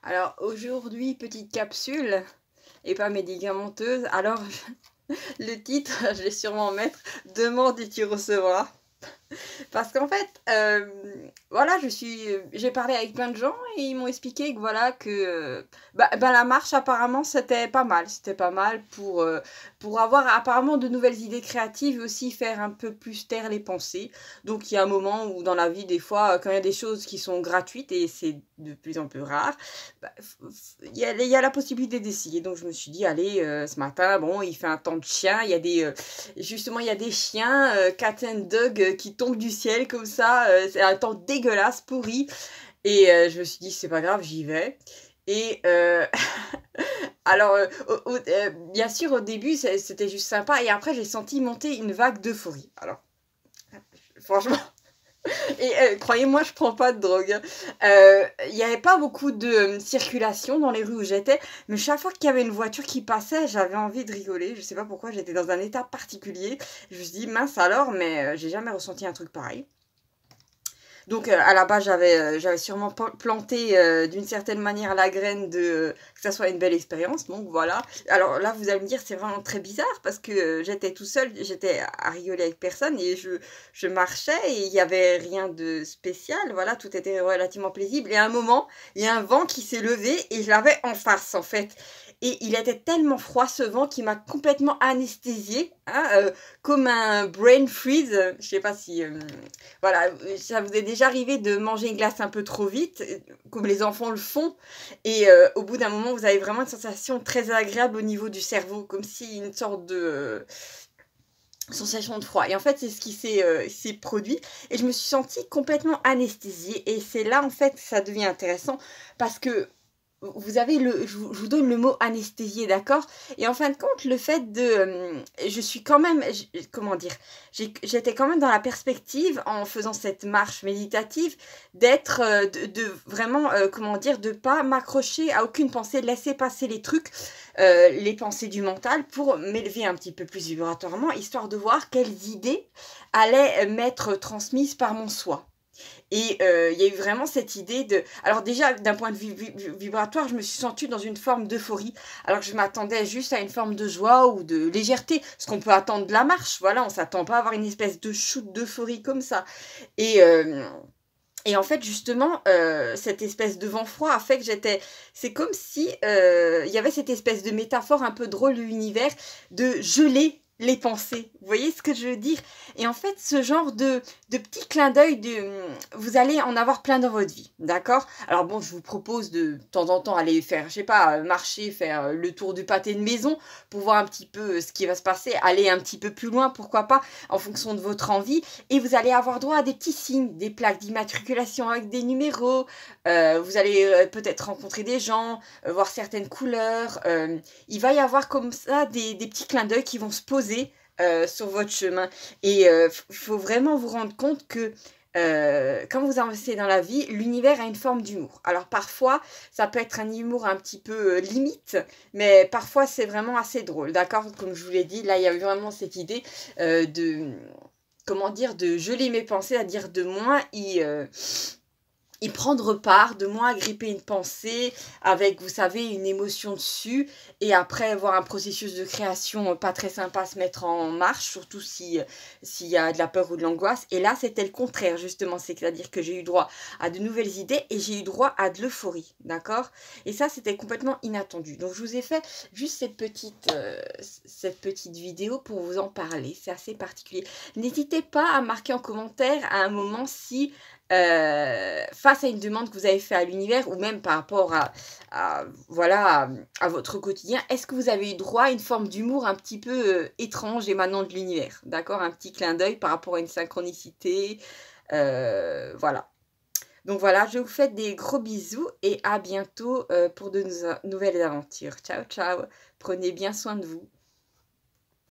Alors aujourd'hui, petite capsule et pas médicamenteuse. Alors le titre, je vais sûrement mettre Demande et tu recevras. Parce qu'en fait, voilà, j'ai parlé avec plein de gens et ils m'ont expliqué que voilà que la marche apparemment c'était pas mal pour avoir apparemment de nouvelles idées créatives et aussi faire un peu plus taire les pensées. Donc il y a un moment où dans la vie des fois quand il y a des choses qui sont gratuites et c'est de plus en plus rare, il y a la possibilité d'essayer. Donc je me suis dit allez ce matin bon il fait un temps de chien, justement il y a des chiens cat and dog qui tombent du ciel comme ça, c'est un temps dégueulasse, pourri. Et je me suis dit, c'est pas grave, j'y vais. Et alors, bien sûr, au début, c'était juste sympa. Et après, j'ai senti monter une vague d'euphorie. Alors, franchement. Et croyez-moi, je prends pas de drogue. Il n'y avait pas beaucoup de circulation dans les rues où j'étais. Mais chaque fois qu'il y avait une voiture qui passait, j'avais envie de rigoler. Je sais pas pourquoi, j'étais dans un état particulier. Je me suis dit, mince alors, mais j'ai jamais ressenti un truc pareil. Donc à la base, j'avais sûrement planté d'une certaine manière la graine de que ça soit une belle expérience. Donc voilà. Alors là, vous allez me dire, c'est vraiment très bizarre parce que j'étais tout seul, j'étais à rigoler avec personne et je marchais et il n'y avait rien de spécial. Voilà, tout était relativement paisible. Et à un moment, il y a un vent qui s'est levé et je l'avais en face en fait. Et il était tellement froid ce vent qui m'a complètement anesthésiée, hein, comme un brain freeze. Je sais pas si voilà, ça vous est déjà arrivé de manger une glace un peu trop vite, comme les enfants le font, et au bout d'un moment, vous avez vraiment une sensation très agréable au niveau du cerveau, comme si une sorte de sensation de froid. Et en fait, c'est ce qui s'est produit. Et je me suis sentie complètement anesthésiée. Et c'est là, en fait, que ça devient intéressant, parce que vous avez je vous donne le mot anesthésié, d'accord? Et en fin de compte, le fait je suis quand même, comment dire, j'étais quand même dans la perspective, en faisant cette marche méditative, d'être, de vraiment, comment dire, de pas m'accrocher à aucune pensée, de laisser passer les trucs, les pensées du mental, pour m'élever un petit peu plus vibratoirement, histoire de voir quelles idées allaient m'être transmises par mon soi. Et il y a eu vraiment cette idée de... Alors déjà, d'un point de vue vibratoire, je me suis sentie dans une forme d'euphorie. Alors que je m'attendais juste à une forme de joie ou de légèreté. Ce qu'on peut attendre de la marche. Voilà, on s'attend pas à avoir une espèce de shoot d'euphorie comme ça. Et... Et en fait, justement, cette espèce de vent froid a fait que j'étais... C'est comme si il y avait cette espèce de métaphore un peu drôle de l'univers de geler les pensées. Vous voyez ce que je veux dire? Et en fait, ce genre de petits clins d'œil, vous allez en avoir plein dans votre vie, d'accord? Alors bon, je vous propose de temps en temps aller faire, je sais pas, marcher, faire le tour du pâté de maison pour voir un petit peu ce qui va se passer, aller un petit peu plus loin, pourquoi pas, en fonction de votre envie. Et vous allez avoir droit à des petits signes, des plaques d'immatriculation avec des numéros. Vous allez peut-être rencontrer des gens, voir certaines couleurs. Il va y avoir comme ça des petits clins d'œil qui vont se poser sur votre chemin. Et faut vraiment vous rendre compte que quand vous avancez dans la vie, l'univers a une forme d'humour. Alors parfois, ça peut être un humour un petit peu limite, mais parfois c'est vraiment assez drôle, d'accord? Comme je vous l'ai dit, là il y a eu vraiment cette idée de, comment dire, de geler mes pensées, c'est-à-dire de moins y prendre part, de moins agripper une pensée avec, vous savez, une émotion dessus, et après voir un processus de création pas très sympa se mettre en marche, surtout s'il y a de la peur ou de l'angoisse. Et là, c'était le contraire, justement, c'est-à-dire que j'ai eu droit à de nouvelles idées et j'ai eu droit à de l'euphorie, d'accord? Et ça, c'était complètement inattendu. Donc, je vous ai fait juste cette petite vidéo pour vous en parler. C'est assez particulier. N'hésitez pas à marquer en commentaire à un moment si face à une demande que vous avez fait à l'univers ou même par rapport voilà, à votre quotidien, est-ce que vous avez eu droit à une forme d'humour un petit peu étrange émanant de l'univers, d'accord? Un petit clin d'œil par rapport à une synchronicité, voilà. Donc voilà, je vous fais des gros bisous et à bientôt pour de nouvelles aventures. Ciao, ciao, prenez bien soin de vous.